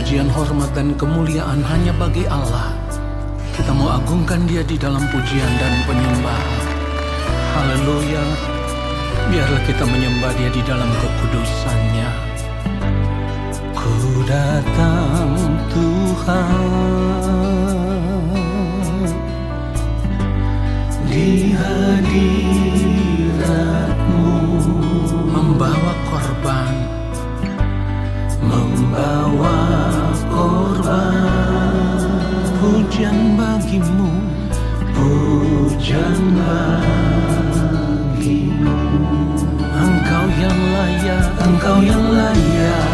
pujian, hormat, dan kemuliaan hanya bagi Allah. Kita mau agungkan Dia di dalam pujian dan penyembahan. Haleluya. Biarlah kita menyembah Dia di dalam kekudusan-Nya. Ku datang Tuhan di hadirat-Mu, membawa korban, pujian bagi-Mu, pujian bagi-Mu. Engkau yang layak, Engkau yang layak.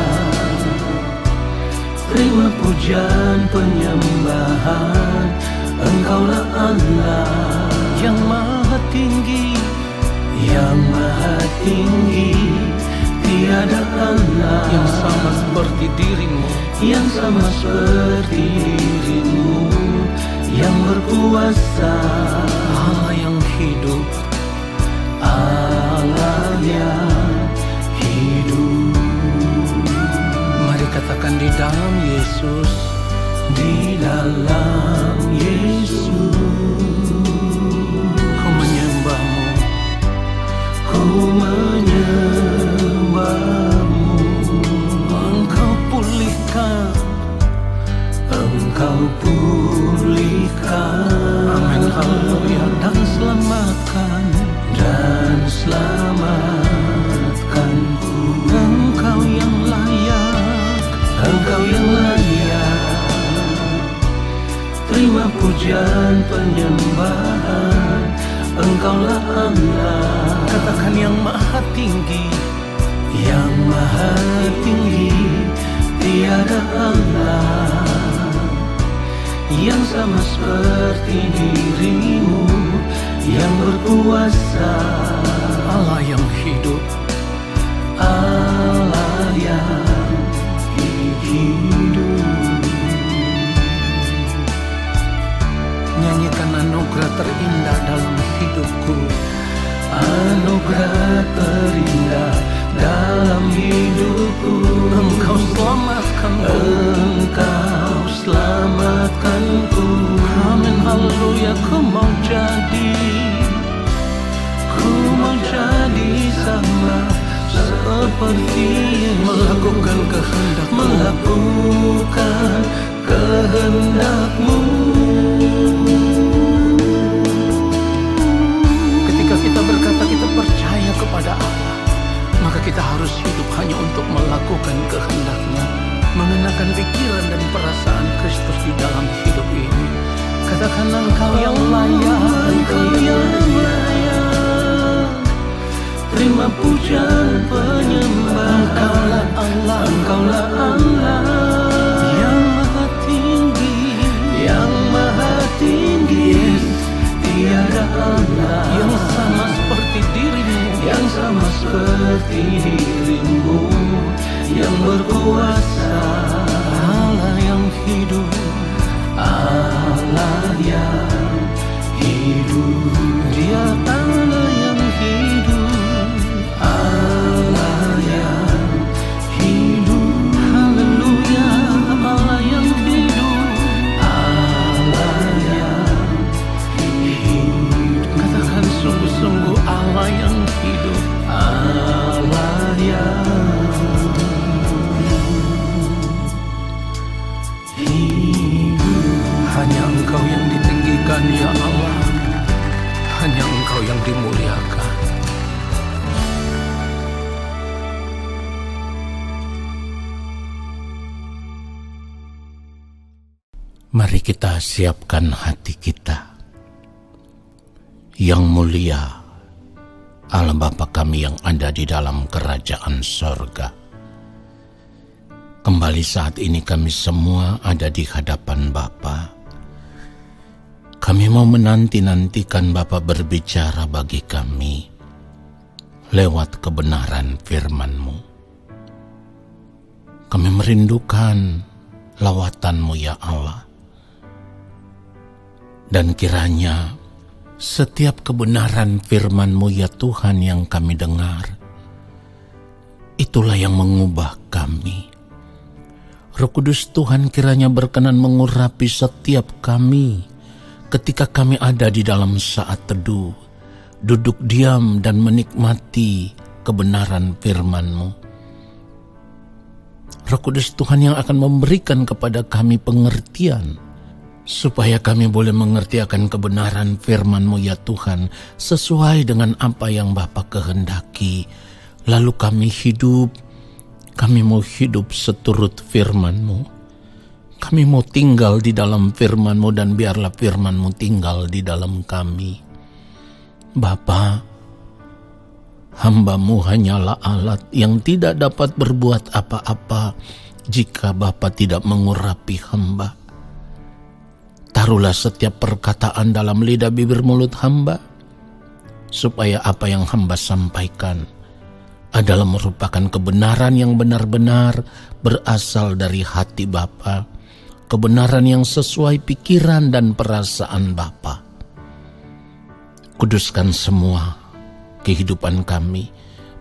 Terima pujian penyembahan. Engkaulah Allah yang maha tinggi, yang maha tinggi. Tiada Allah yang sama seperti diri-Mu, yang sama seperti diri-Mu, yang berkuasa. Allah yang hidup, Allah yang hidup. Mari katakan di dalam Yesus, di dalam Yesus. Ku menyembah-Mu, ku menyembah-Mu. Engkau pulihkan, Engkau pulihkan. Amin, haleluya. Dan selamatkan, dan selamatkanku. Engkau yang layak, Engkau yang layak. Terima pujian penyembahan. Engkaulah Allah. Katakan yang maha tinggi, yang maha tinggi. Tiada Allah yang sama seperti diri-Mu, yang berkuasa. Allah yang hidup, Allah yang hidup. Nyanyikan anugerah terindah dalam hidupku, anugerah terindah dalam hidupku. Engkau selamatkanku, Engkau selamatkanku. Amin, haleluya. Ku mau jadi sama seperti Yesus, melakukan kehendak-Mu, melakukan kehendak-Mu. Ketika kita berkata kita percaya kepada Allah, maka kita harus hidup hanya untuk melakukan kehendak-Nya, mengenakan pikiran dan perasaan Kristus di dalam hidup ini. Katakan Engkau yang layak, Engkau yang layak. Terima pujian penyembahan. Engkaulah Allah, Engkaulah Allah yang maha tinggi, yang maha tinggi. Tiada Allah yang sama seperti diri-Mu, yang sama seperti diri-Mu, yang berkuasa. Allah yang hidup, Allah yang hidup. Dia Allah yang hidup, Allah yang hidup. Haleluya. Allah yang hidup, Allah yang hidup. Katakan sungguh-sungguh Allah yang hidup, Allah yang hidup. Hanya Engkau yang ditinggikan ya Allah, hanya Engkau yang dimuliakan. Mari kita siapkan hati kita. Yang mulia Allah Bapa kami yang ada di dalam kerajaan sorga. Kembali saat ini kami semua ada di hadapan Bapa. Kami mau menanti-nantikan Bapa berbicara bagi kami lewat kebenaran firman-Mu. Kami merindukan lawatan-Mu ya Allah. Dan kiranya setiap kebenaran firman-Mu ya Tuhan yang kami dengar, itulah yang mengubah kami. Roh Kudus Tuhan kiranya berkenan mengurapi setiap kami ketika kami ada di dalam saat teduh, duduk diam dan menikmati kebenaran firman-Mu. Roh Kudus Tuhan yang akan memberikan kepada kami pengertian, supaya kami boleh mengerti akan kebenaran firman-Mu ya Tuhan, sesuai dengan apa yang Bapa kehendaki. Lalu kami mau hidup seturut firman-Mu. Kami mau tinggal di dalam firman-Mu dan biarlah firman-Mu tinggal di dalam kami. Bapa, hamba-Mu hanyalah alat yang tidak dapat berbuat apa-apa jika Bapa tidak mengurapi hamba. Taruhlah setiap perkataan dalam lidah bibir mulut hamba, supaya apa yang hamba sampaikan adalah merupakan kebenaran yang benar-benar berasal dari hati Bapa, kebenaran yang sesuai pikiran dan perasaan Bapa. Kuduskan semua kehidupan kami,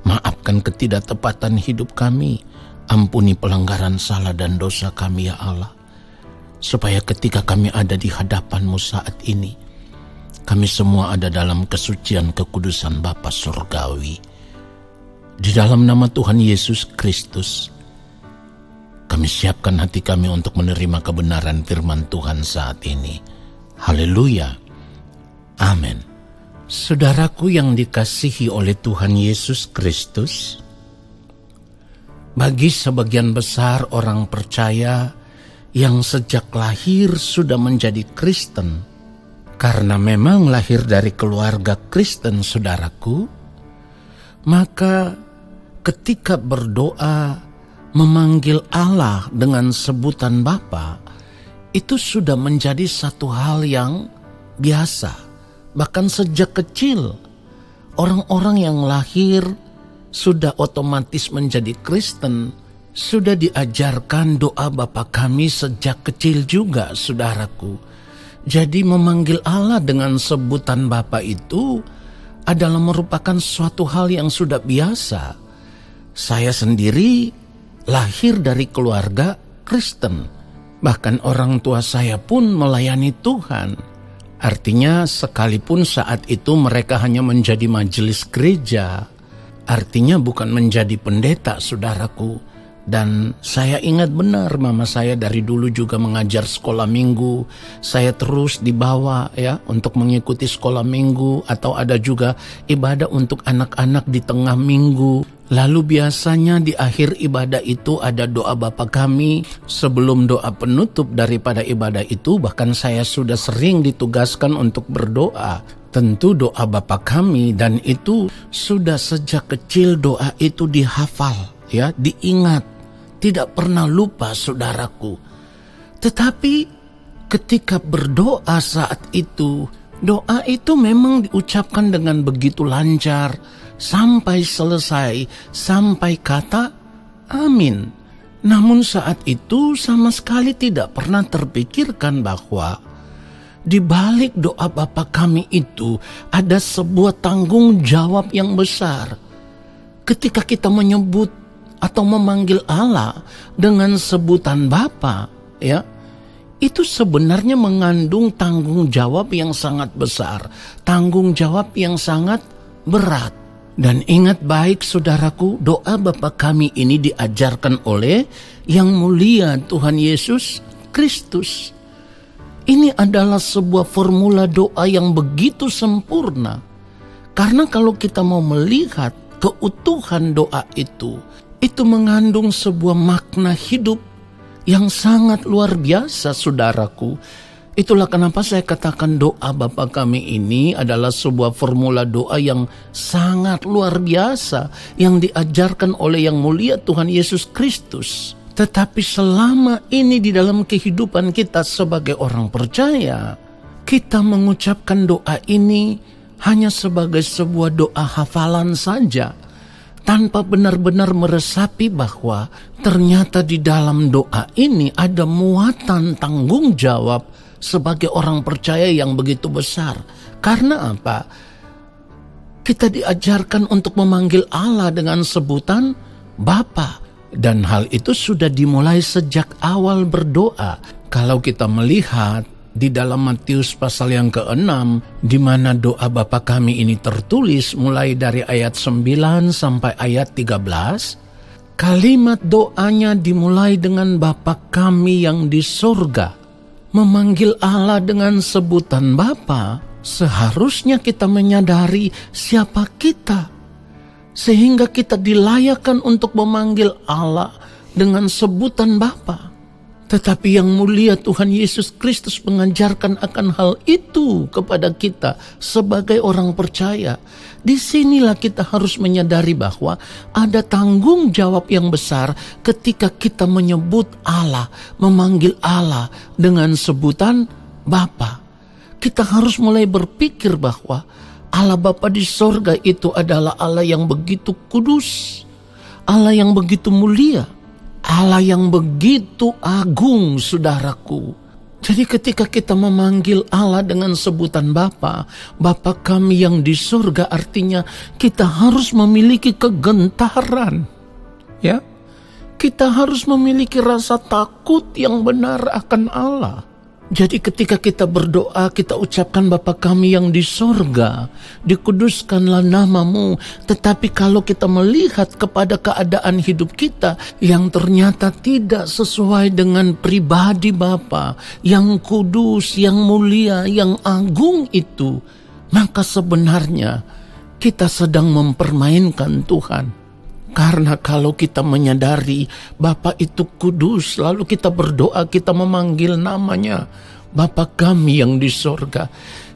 maafkan ketidaktepatan hidup kami, ampuni pelanggaran salah dan dosa kami ya Allah, supaya ketika kami ada di hadapan-Mu saat ini, kami semua ada dalam kesucian kekudusan Bapa Surgawi. Di dalam nama Tuhan Yesus Kristus, kami siapkan hati kami untuk menerima kebenaran firman Tuhan saat ini. Haleluya. Amin. Saudaraku yang dikasihi oleh Tuhan Yesus Kristus, bagi sebagian besar orang percaya yang sejak lahir sudah menjadi Kristen, karena memang lahir dari keluarga Kristen saudaraku, maka ketika berdoa memanggil Allah dengan sebutan Bapa, itu sudah menjadi satu hal yang biasa. Bahkan sejak kecil, orang-orang yang lahir sudah otomatis menjadi Kristen, sudah diajarkan doa Bapa kami sejak kecil juga, saudaraku. Jadi memanggil Allah dengan sebutan Bapa itu adalah merupakan suatu hal yang sudah biasa. Saya sendiri lahir dari keluarga Kristen. Bahkan orang tua saya pun melayani Tuhan. Artinya sekalipun saat itu mereka hanya menjadi majelis gereja, artinya bukan menjadi pendeta, saudaraku. Dan saya ingat benar mama saya dari dulu juga mengajar sekolah minggu. Saya terus dibawa ya untuk mengikuti sekolah minggu, atau ada juga ibadah untuk anak-anak di tengah minggu. Lalu biasanya di akhir ibadah itu ada doa Bapa kami. Sebelum doa penutup daripada ibadah itu, bahkan saya sudah sering ditugaskan untuk berdoa. Tentu doa Bapa kami, dan itu sudah sejak kecil doa itu dihafal, ya, diingat, tidak pernah lupa saudaraku. Tetapi ketika berdoa saat itu, doa itu memang diucapkan dengan begitu lancar sampai selesai, sampai kata amin. Namun saat itu sama sekali tidak pernah terpikirkan bahwa di balik doa Bapa kami itu ada sebuah tanggung jawab yang besar. Ketika kita menyebut atau memanggil Allah dengan sebutan Bapa, ya, itu sebenarnya mengandung tanggung jawab yang sangat besar, tanggung jawab yang sangat berat. Dan ingat baik saudaraku, doa Bapa kami ini diajarkan oleh Yang Mulia Tuhan Yesus Kristus. Ini adalah sebuah formula doa yang begitu sempurna. Karena kalau kita mau melihat keutuhan doa itu mengandung sebuah makna hidup yang sangat luar biasa saudaraku. Itulah kenapa saya katakan doa Bapa kami ini adalah sebuah formula doa yang sangat luar biasa yang diajarkan oleh Yang Mulia Tuhan Yesus Kristus. Tetapi selama ini di dalam kehidupan kita sebagai orang percaya, kita mengucapkan doa ini hanya sebagai sebuah doa hafalan saja, tanpa benar-benar meresapi bahwa ternyata di dalam doa ini ada muatan tanggung jawab sebagai orang percaya yang begitu besar. Karena apa? Kita diajarkan untuk memanggil Allah dengan sebutan Bapa. Dan hal itu sudah dimulai sejak awal berdoa. Kalau kita melihat di dalam Matius pasal yang ke-6, di mana doa Bapa kami ini tertulis mulai dari ayat 9 sampai ayat 13, kalimat doanya dimulai dengan Bapa kami yang di surga. Memanggil Allah dengan sebutan Bapa, seharusnya kita menyadari siapa kita, sehingga kita dilayakkan untuk memanggil Allah dengan sebutan Bapa. Tetapi yang mulia Tuhan Yesus Kristus mengajarkan akan hal itu kepada kita sebagai orang percaya. Disinilah kita harus menyadari bahwa ada tanggung jawab yang besar ketika kita menyebut Allah, memanggil Allah dengan sebutan Bapa. Kita harus mulai berpikir bahwa Allah Bapa di sorga itu adalah Allah yang begitu kudus, Allah yang begitu mulia, Allah yang begitu agung, saudaraku. Jadi ketika kita memanggil Allah dengan sebutan Bapa, Bapa kami yang di surga, artinya kita harus memiliki kegentaran. Ya, kita harus memiliki rasa takut yang benar akan Allah. Jadi ketika kita berdoa, kita ucapkan Bapa kami yang di sorga, dikuduskanlah namamu. Tetapi kalau kita melihat kepada keadaan hidup kita yang ternyata tidak sesuai dengan pribadi Bapa yang kudus, yang mulia, yang agung itu, maka sebenarnya kita sedang mempermainkan Tuhan. Karena kalau kita menyadari Bapa itu kudus, lalu kita berdoa, kita memanggil namanya Bapa kami yang di sorga,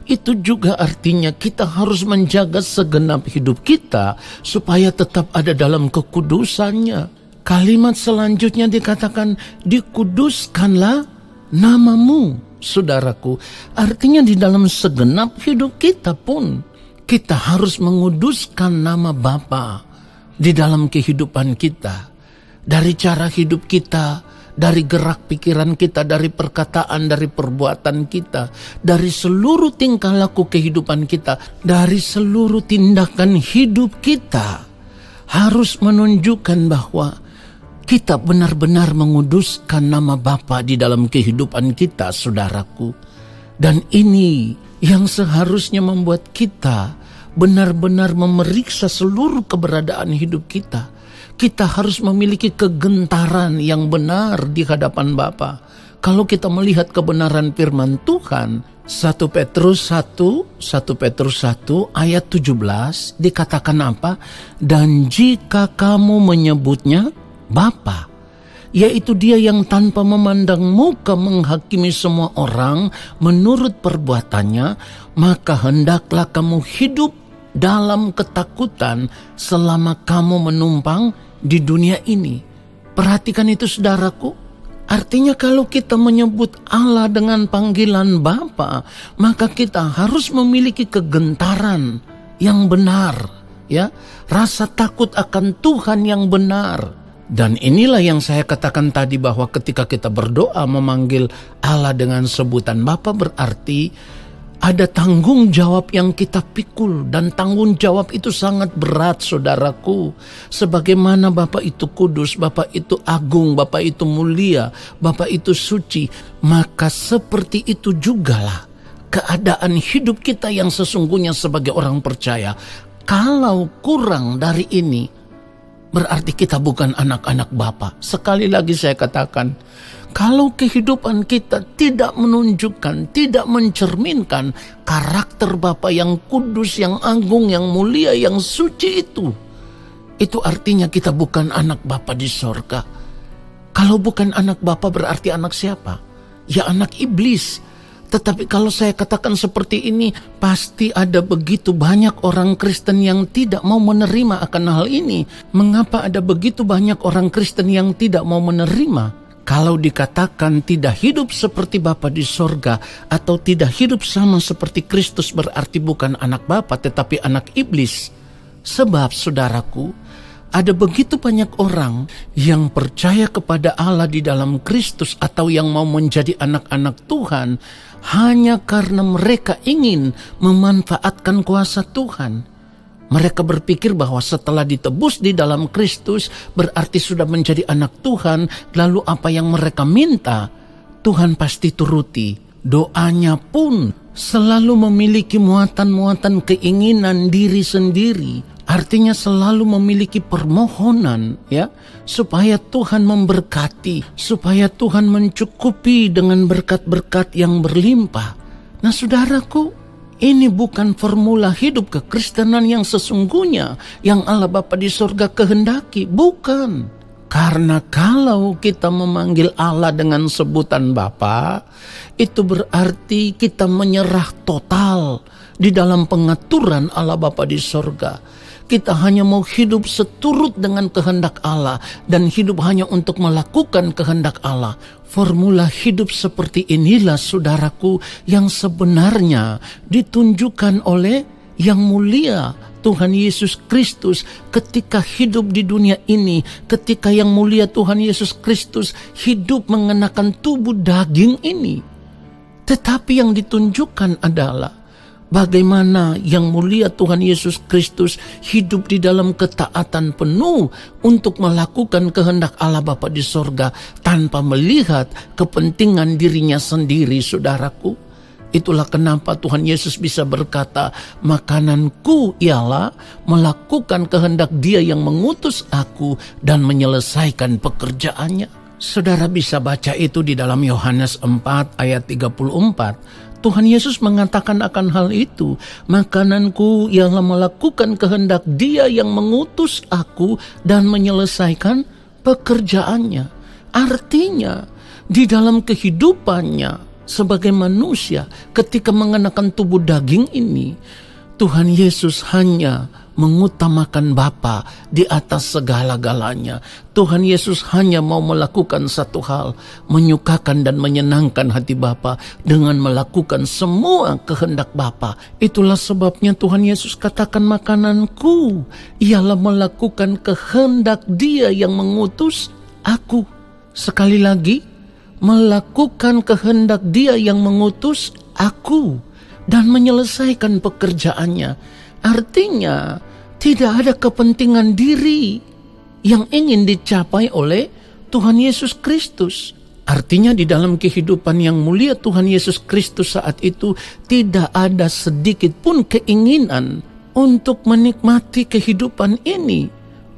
itu juga artinya kita harus menjaga segenap hidup kita supaya tetap ada dalam kekudusannya. Kalimat selanjutnya dikatakan, dikuduskanlah namamu, saudaraku. Artinya di dalam segenap hidup kita pun kita harus menguduskan nama Bapa di dalam kehidupan kita, dari cara hidup kita, dari gerak pikiran kita, dari perkataan, dari perbuatan kita, dari seluruh tingkah laku kehidupan kita, dari seluruh tindakan hidup kita, harus menunjukkan bahwa kita benar-benar menguduskan nama Bapa di dalam kehidupan kita, saudaraku. Dan ini yang seharusnya membuat kita benar-benar memeriksa seluruh keberadaan hidup kita. Kita harus memiliki kegentaran yang benar di hadapan Bapa. Kalau kita melihat kebenaran firman Tuhan, 1 Petrus 1 ayat 17 dikatakan apa? Dan jika kamu menyebutnya Bapa, yaitu Dia yang tanpa memandang muka menghakimi semua orang menurut perbuatannya, maka hendaklah kamu hidup dalam ketakutan selama kamu menumpang di dunia ini. Perhatikan itu, saudaraku. Artinya kalau kita menyebut Allah dengan panggilan Bapa, maka kita harus memiliki kegentaran yang benar, ya, rasa takut akan Tuhan yang benar. Dan inilah yang saya katakan tadi, bahwa ketika kita berdoa memanggil Allah dengan sebutan Bapa, berarti ada tanggung jawab yang kita pikul, dan tanggung jawab itu sangat berat, saudaraku. Sebagaimana Bapa itu kudus, Bapa itu agung, Bapa itu mulia, Bapa itu suci, maka seperti itu jugalah keadaan hidup kita yang sesungguhnya sebagai orang percaya. Kalau kurang dari ini, berarti kita bukan anak-anak Bapa. Sekali lagi saya katakan, kalau kehidupan kita tidak menunjukkan, tidak mencerminkan karakter Bapa yang kudus, yang agung, yang mulia, yang suci itu artinya kita bukan anak Bapa di sorga. Kalau bukan anak Bapa berarti anak siapa? Ya anak iblis. Tetapi kalau saya katakan seperti ini, pasti ada begitu banyak orang Kristen yang tidak mau menerima akan hal ini. Mengapa ada begitu banyak orang Kristen yang tidak mau menerima? Kalau dikatakan tidak hidup seperti Bapa di sorga atau tidak hidup sama seperti Kristus, berarti bukan anak Bapa tetapi anak iblis. Sebab, saudaraku, ada begitu banyak orang yang percaya kepada Allah di dalam Kristus atau yang mau menjadi anak-anak Tuhan hanya karena mereka ingin memanfaatkan kuasa Tuhan. Mereka berpikir bahwa setelah ditebus di dalam Kristus berarti sudah menjadi anak Tuhan, lalu apa yang mereka minta Tuhan pasti turuti. Doanya pun selalu memiliki muatan-muatan keinginan diri sendiri. Artinya selalu memiliki permohonan, ya, supaya Tuhan memberkati, supaya Tuhan mencukupi dengan berkat-berkat yang berlimpah. Nah, saudaraku, ini bukan formula hidup kekristenan yang sesungguhnya yang Allah Bapa di sorga kehendaki, bukan. Karena kalau kita memanggil Allah dengan sebutan Bapa, itu berarti kita menyerah total di dalam pengaturan Allah Bapa di sorga. Kita hanya mau hidup seturut dengan kehendak Allah dan hidup hanya untuk melakukan kehendak Allah. Formula hidup seperti inilah, saudaraku, yang sebenarnya ditunjukkan oleh Yang Mulia Tuhan Yesus Kristus ketika hidup di dunia ini, ketika Yang Mulia Tuhan Yesus Kristus hidup mengenakan tubuh daging ini. Tetapi yang ditunjukkan adalah bagaimana Yang Mulia Tuhan Yesus Kristus hidup di dalam ketaatan penuh untuk melakukan kehendak Allah Bapa di sorga tanpa melihat kepentingan dirinya sendiri, saudaraku. Itulah kenapa Tuhan Yesus bisa berkata, makananku ialah melakukan kehendak Dia yang mengutus aku dan menyelesaikan pekerjaannya. Saudara bisa baca itu di dalam Yohanes 4 ayat 34. Tuhan Yesus mengatakan akan hal itu. Makananku ialah melakukan kehendak Dia yang mengutus aku dan menyelesaikan pekerjaannya. Artinya, di dalam kehidupannya sebagai manusia, ketika mengenakan tubuh daging ini, Tuhan Yesus hanya mengutamakan Bapa di atas segala-galanya. Tuhan Yesus hanya mau melakukan satu hal, menyukakan dan menyenangkan hati Bapa dengan melakukan semua kehendak Bapa. Itulah sebabnya Tuhan Yesus katakan, makananku ialah melakukan kehendak Dia yang mengutus aku. Sekali lagi, melakukan kehendak Dia yang mengutus aku dan menyelesaikan pekerjaannya. Artinya tidak ada kepentingan diri yang ingin dicapai oleh Tuhan Yesus Kristus. Artinya di dalam kehidupan Yang Mulia Tuhan Yesus Kristus saat itu tidak ada sedikit pun keinginan untuk menikmati kehidupan ini,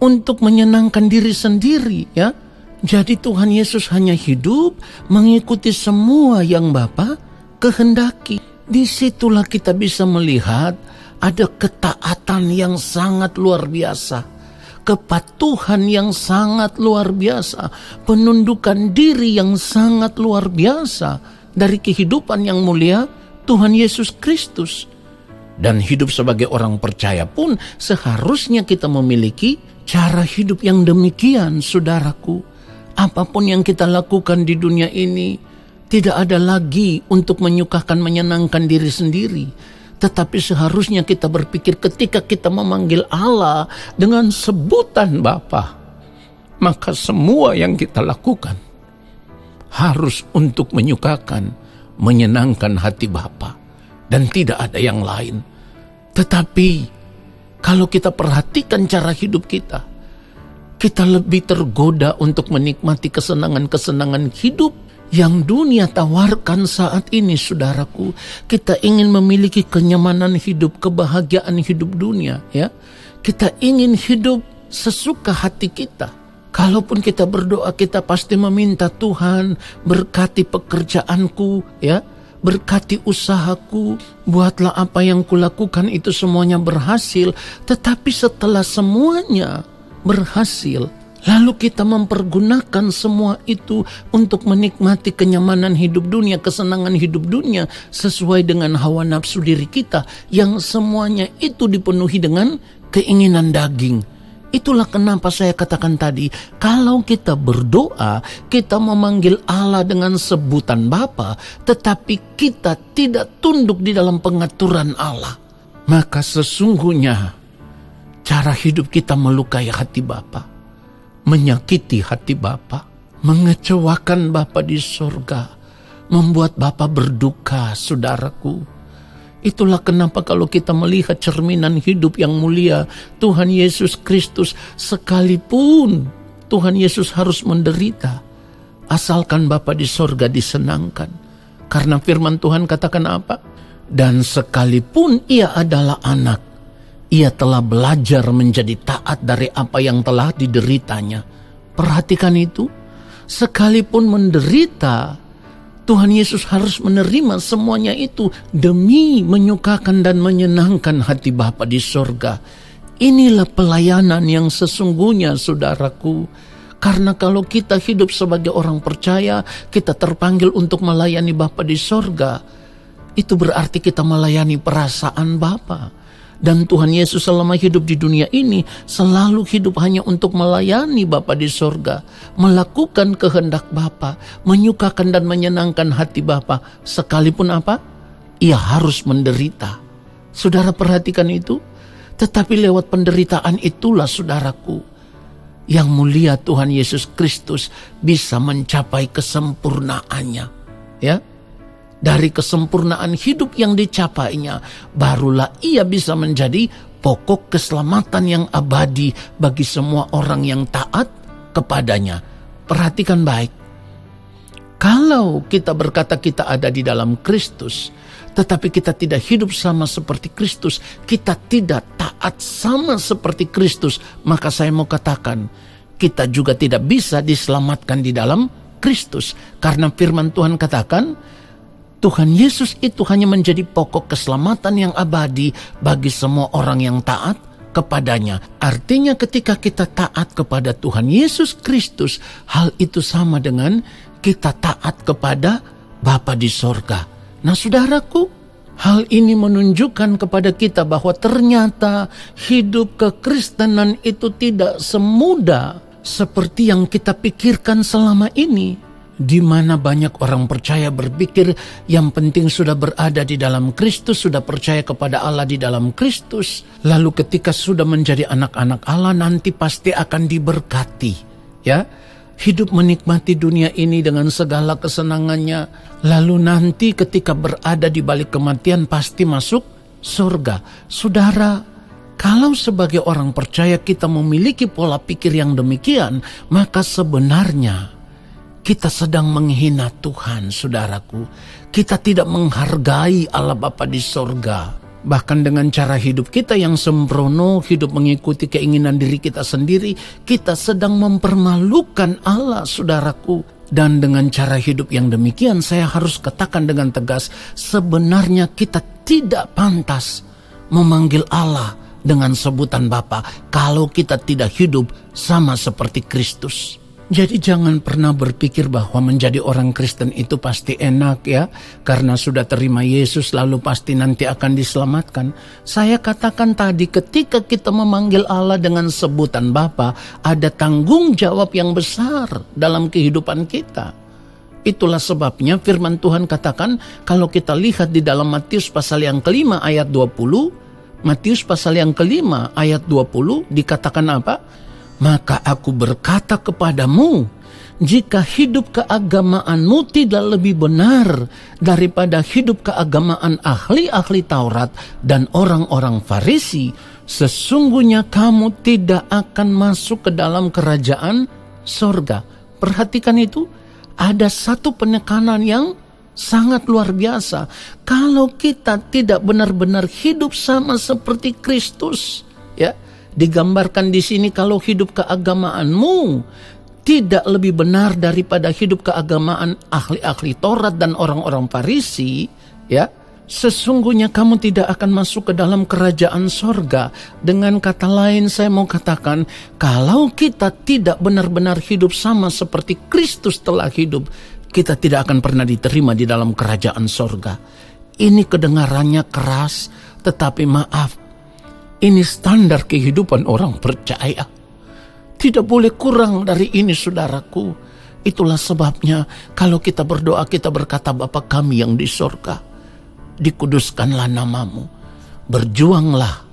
untuk menyenangkan diri sendiri, ya. Jadi Tuhan Yesus hanya hidup mengikuti semua yang Bapa kehendaki. Disitulah kita bisa melihat ada ketaatan yang sangat luar biasa, kepatuhan yang sangat luar biasa, penundukan diri yang sangat luar biasa dari kehidupan Yang Mulia Tuhan Yesus Kristus. Dan hidup sebagai orang percaya pun seharusnya kita memiliki cara hidup yang demikian, saudaraku. Apapun yang kita lakukan di dunia ini tidak ada lagi untuk menyukakan, menyenangkan diri sendiri. Tetapi seharusnya kita berpikir ketika kita memanggil Allah dengan sebutan Bapa, maka semua yang kita lakukan harus untuk menyukakan, menyenangkan hati Bapa, dan tidak ada yang lain. Tetapi kalau kita perhatikan cara hidup kita lebih tergoda untuk menikmati kesenangan-kesenangan hidup yang dunia tawarkan saat ini, saudaraku. Kita ingin memiliki kenyamanan hidup, kebahagiaan hidup dunia, ya. Kita ingin hidup sesuka hati kita. Kalaupun kita berdoa, kita pasti meminta, Tuhan berkati pekerjaanku, ya. Berkati usahaku, buatlah apa yang kulakukan itu semuanya berhasil. Tetapi setelah semuanya berhasil, lalu kita mempergunakan semua itu untuk menikmati kenyamanan hidup dunia, kesenangan hidup dunia sesuai dengan hawa nafsu diri kita yang semuanya itu dipenuhi dengan keinginan daging. Itulah kenapa saya katakan tadi, kalau kita berdoa, kita memanggil Allah dengan sebutan Bapa, tetapi kita tidak tunduk di dalam pengaturan Allah, maka sesungguhnya cara hidup kita melukai hati Bapa, menyakiti hati Bapa, mengecewakan Bapa di sorga, membuat Bapa berduka, saudaraku. Itulah kenapa kalau kita melihat cerminan hidup yang mulia Tuhan Yesus Kristus, sekalipun Tuhan Yesus harus menderita, asalkan Bapa di sorga disenangkan. Karena firman Tuhan katakan apa? Dan sekalipun ia adalah anak, ia telah belajar menjadi taat dari apa yang telah dideritanya. Perhatikan itu, sekalipun menderita, Tuhan Yesus harus menerima semuanya itu demi menyukakan dan menyenangkan hati Bapa di sorga. Inilah pelayanan yang sesungguhnya, saudaraku. Karena kalau kita hidup sebagai orang percaya, kita terpanggil untuk melayani Bapa di sorga. Itu berarti kita melayani perasaan Bapa. Dan Tuhan Yesus selama hidup di dunia ini selalu hidup hanya untuk melayani Bapa di sorga, melakukan kehendak Bapa, menyukakan dan menyenangkan hati Bapa. Sekalipun apa? Ia harus menderita. Saudara perhatikan itu. Tetapi lewat penderitaan itulah, saudaraku, yang mulia Tuhan Yesus Kristus bisa mencapai kesempurnaannya. Ya. Dari kesempurnaan hidup yang dicapainya, barulah ia bisa menjadi pokok keselamatan yang abadi bagi semua orang yang taat kepadanya. Perhatikan baik. Kalau kita berkata kita ada di dalam Kristus, tetapi kita tidak hidup sama seperti Kristus, kita tidak taat sama seperti Kristus, maka saya mau katakan, kita juga tidak bisa diselamatkan di dalam Kristus. Karena firman Tuhan katakan, Tuhan Yesus itu hanya menjadi pokok keselamatan yang abadi bagi semua orang yang taat kepadanya. Artinya ketika kita taat kepada Tuhan Yesus Kristus, hal itu sama dengan kita taat kepada Bapa di sorga. Nah, saudaraku, hal ini menunjukkan kepada kita bahwa ternyata hidup kekristenan itu tidak semudah seperti yang kita pikirkan selama ini. Di mana banyak orang percaya berpikir yang penting sudah berada di dalam Kristus, sudah percaya kepada Allah di dalam Kristus, lalu ketika sudah menjadi anak-anak Allah nanti pasti akan diberkati, ya. Hidup menikmati dunia ini dengan segala kesenangannya, lalu nanti ketika berada di balik kematian pasti masuk surga. Saudara, kalau sebagai orang percaya kita memiliki pola pikir yang demikian, maka sebenarnya kita sedang menghina Tuhan, saudaraku. Kita tidak menghargai Allah Bapa di sorga. Bahkan dengan cara hidup kita yang sembrono, hidup mengikuti keinginan diri kita sendiri, kita sedang mempermalukan Allah, saudaraku. Dan dengan cara hidup yang demikian, saya harus katakan dengan tegas, sebenarnya kita tidak pantas memanggil Allah dengan sebutan Bapa kalau kita tidak hidup sama seperti Kristus. Jadi jangan pernah berpikir bahwa menjadi orang Kristen itu pasti enak, ya. Karena sudah terima Yesus lalu pasti nanti akan diselamatkan. Saya katakan tadi, ketika kita memanggil Allah dengan sebutan Bapa, ada tanggung jawab yang besar dalam kehidupan kita. Itulah sebabnya firman Tuhan katakan, kalau kita lihat di dalam Matius pasal yang kelima ayat 20, Matius pasal yang kelima ayat 20 dikatakan apa? Maka aku berkata kepadamu, jika hidup keagamaanmu tidak lebih benar daripada hidup keagamaan ahli-ahli Taurat dan orang-orang Farisi, sesungguhnya kamu tidak akan masuk ke dalam kerajaan sorga. Perhatikan itu, ada satu penekanan yang sangat luar biasa. Kalau kita tidak benar-benar hidup sama seperti Kristus, ya. Digambarkan di sini kalau hidup keagamaanmu tidak lebih benar daripada hidup keagamaan ahli-ahli Taurat dan orang-orang Farisi, ya, sesungguhnya kamu tidak akan masuk ke dalam kerajaan sorga. Dengan kata lain saya mau katakan, kalau kita tidak benar-benar hidup sama seperti Kristus telah hidup, kita tidak akan pernah diterima di dalam kerajaan sorga. Ini kedengarannya keras, tetapi maaf, ini standar kehidupan orang percaya. Tidak boleh kurang dari ini, saudaraku. Itulah sebabnya kalau kita berdoa, kita berkata, Bapa kami yang di sorga, dikuduskanlah namamu. Berjuanglah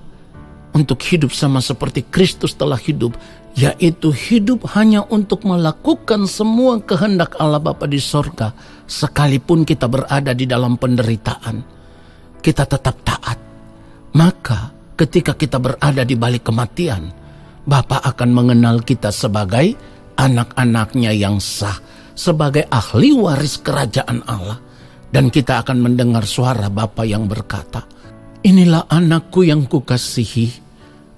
untuk hidup sama seperti Kristus telah hidup, yaitu hidup hanya untuk melakukan semua kehendak Allah Bapa di sorga, sekalipun kita berada di dalam penderitaan. kita tetap taat. Maka ketika kita berada di balik kematian, Bapa akan mengenal kita sebagai anak-anaknya yang sah, sebagai ahli waris kerajaan Allah. Dan kita akan mendengar suara Bapa yang berkata, "Inilah anakku yang kukasihi,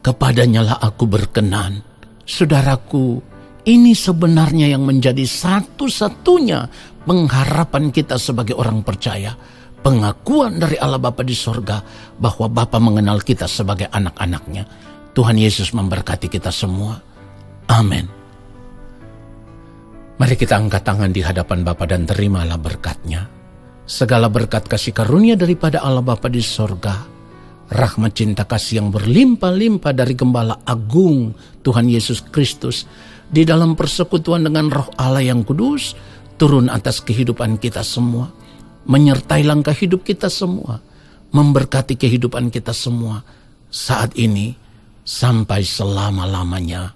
kepadanya lah aku berkenan." Saudaraku, ini sebenarnya yang menjadi satu-satunya pengharapan kita sebagai orang percaya. Pengakuan dari Allah Bapa di sorga bahwa Bapa mengenal kita sebagai anak-anaknya. Tuhan Yesus memberkati kita semua. Amin. Mari kita angkat tangan di hadapan Bapa dan terimalah berkat-Nya. Segala berkat kasih karunia daripada Allah Bapa di sorga, rahmat cinta kasih yang berlimpah-limpah dari Gembala Agung Tuhan Yesus Kristus di dalam persekutuan dengan Roh Allah yang kudus turun atas kehidupan kita semua, menyertai langkah hidup kita semua, memberkati kehidupan kita semua saat ini sampai selama-lamanya.